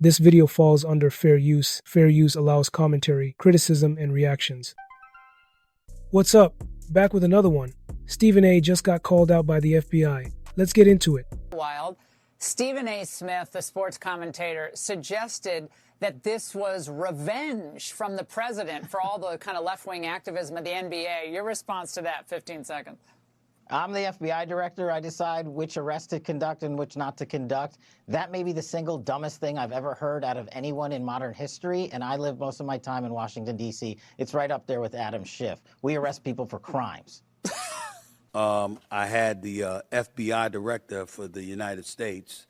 This video falls under fair use. Fair use allows commentary, criticism, and reactions. What's up? Back with another one. Stephen A. just got called out by the FBI. Let's get into it. Wild. Stephen A. Smith, the sports commentator, suggested that this was revenge from the president for all the kind of left-wing activism of the NBA. Your response to that, 15 seconds. I'm the FBI director. I decide which arrests to conduct and which not to conduct. That may be the single dumbest thing I've ever heard out of anyone in modern history, and I live most of my time in Washington, D.C. It's right up there with Adam Schiff. We arrest people for crimes. I had the FBI director for the United States,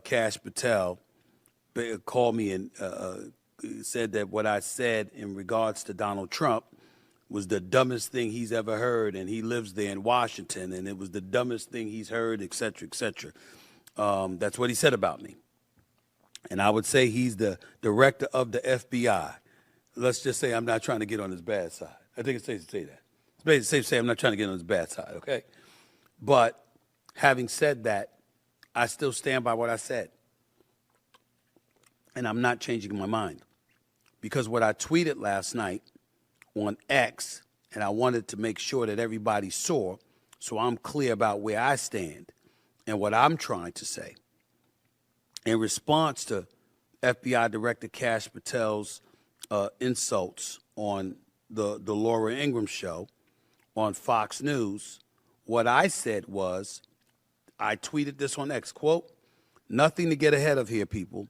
Kash Patel, called me and said that what I said in regards to Donald Trump was the dumbest thing he's ever heard, and he lives there in Washington, and it was the dumbest thing he's heard, et cetera, et cetera. That's what he said about me. And I would say he's the director of the FBI. Let's just say I'm not trying to get on his bad side. I think it's safe to say that. It's safe to say I'm not trying to get on his bad side, okay? But having said that, I still stand by what I said. And I'm not changing my mind. Because what I tweeted last night on X, and I wanted to make sure that everybody saw, so I'm clear about where I stand and what I'm trying to say. In response to FBI Director Kash Patel's insults on the Laura Ingraham show on Fox News, what I said was, I tweeted this on X, quote, "Nothing to get ahead of here, people.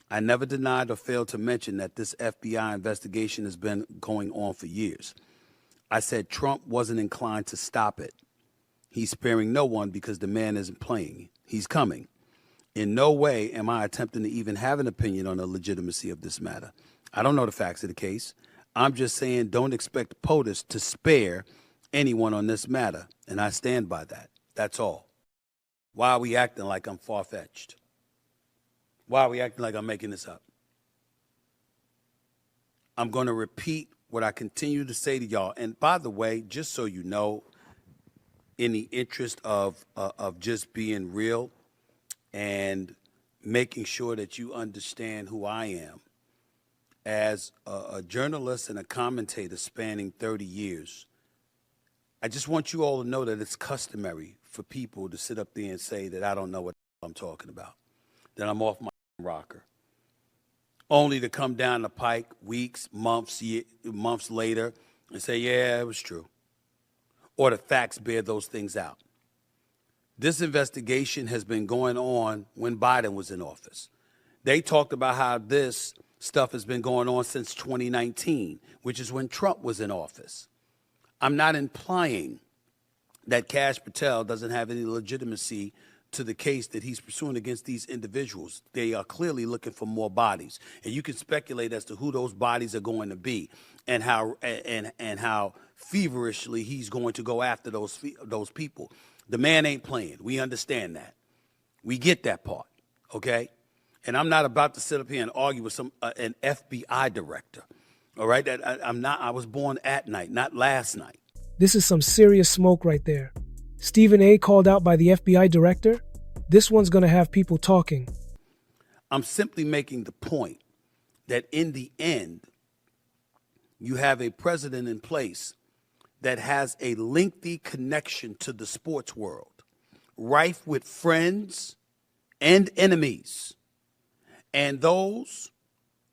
I never denied or failed to mention that this FBI investigation has been going on for years. I said Trump wasn't inclined to stop it. He's sparing no one because the man isn't playing. He's coming. In no way am I attempting to even have an opinion on the legitimacy of this matter. I don't know the facts of the case. I'm just saying don't expect POTUS to spare anyone on this matter, and I stand by that. That's all. Why are we acting like I'm far-fetched? Why are we acting like I'm making this up? I'm going to repeat what I continue to say to y'all. And by the way, just so you know, in the interest of just being real and making sure that you understand who I am, as a journalist and a commentator spanning 30 years, I just want you all to know that it's customary for people to sit up there and say that I don't know what I'm talking about, that I'm off my rocker, only to come down the pike weeks, months later and say, yeah, it was true. Or the facts bear those things out. This investigation has been going on when Biden was in office. They talked about how this stuff has been going on since 2019, which is when Trump was in office. I'm not implying that Kash Patel doesn't have any legitimacy to the case that he's pursuing against these individuals. They are clearly looking for more bodies, and you can speculate as to who those bodies are going to be and how feverishly he's going to go after those people. The man ain't playing. We understand that. We get that part, okay? And I'm not about to sit up here and argue with an FBI director. All right, I was born at night, not last night. This is some serious smoke right there. Stephen A. called out by the FBI director? This one's going to have people talking. I'm simply making the point that in the end, you have a president in place that has a lengthy connection to the sports world, rife with friends and enemies. And those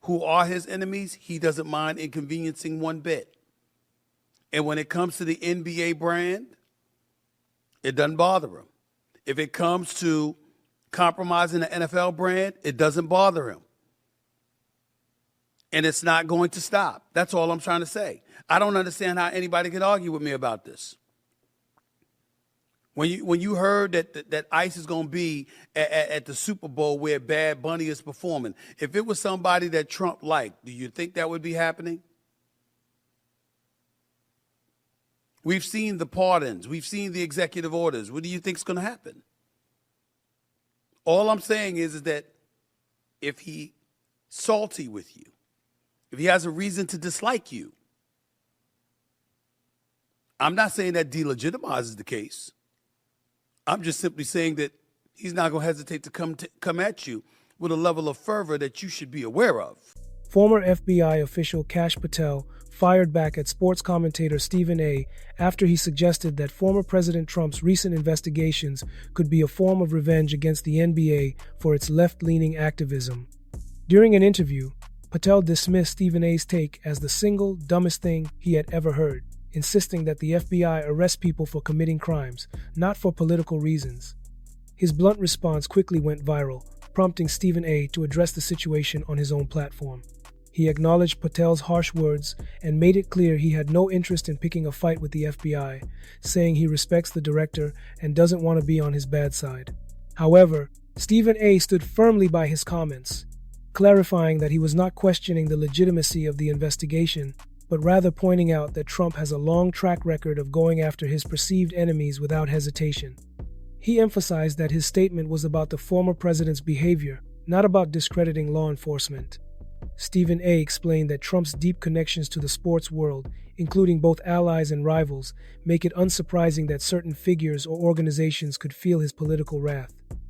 who are his enemies, he doesn't mind inconveniencing one bit. And when it comes to the NBA brand, it doesn't bother him. If it comes to compromising the NFL brand, it doesn't bother him. And it's not going to stop. That's all I'm trying to say. I don't understand how anybody can argue with me about this. When you heard that ICE is going to be at the Super Bowl where Bad Bunny is performing, if it was somebody that Trump liked, do you think that would be happening? We've seen the pardons. We've seen the executive orders. What do you think is going to happen? All I'm saying is that if he's salty with you, if he has a reason to dislike you, I'm not saying that delegitimizes the case. I'm just simply saying that he's not going to hesitate to come at you with a level of fervor that you should be aware of. Former FBI official Kash Patel fired back at sports commentator Stephen A. after he suggested that former President Trump's recent investigations could be a form of revenge against the NBA for its left-leaning activism. During an interview, Patel dismissed Stephen A.'s take as the single dumbest thing he had ever heard, insisting that the FBI arrest people for committing crimes, not for political reasons. His blunt response quickly went viral, prompting Stephen A. to address the situation on his own platform. He acknowledged Patel's harsh words and made it clear he had no interest in picking a fight with the FBI, saying he respects the director and doesn't want to be on his bad side. However, Stephen A. stood firmly by his comments, clarifying that he was not questioning the legitimacy of the investigation, but rather pointing out that Trump has a long track record of going after his perceived enemies without hesitation. He emphasized that his statement was about the former president's behavior, not about discrediting law enforcement. Stephen A. explained that Trump's deep connections to the sports world, including both allies and rivals, make it unsurprising that certain figures or organizations could feel his political wrath.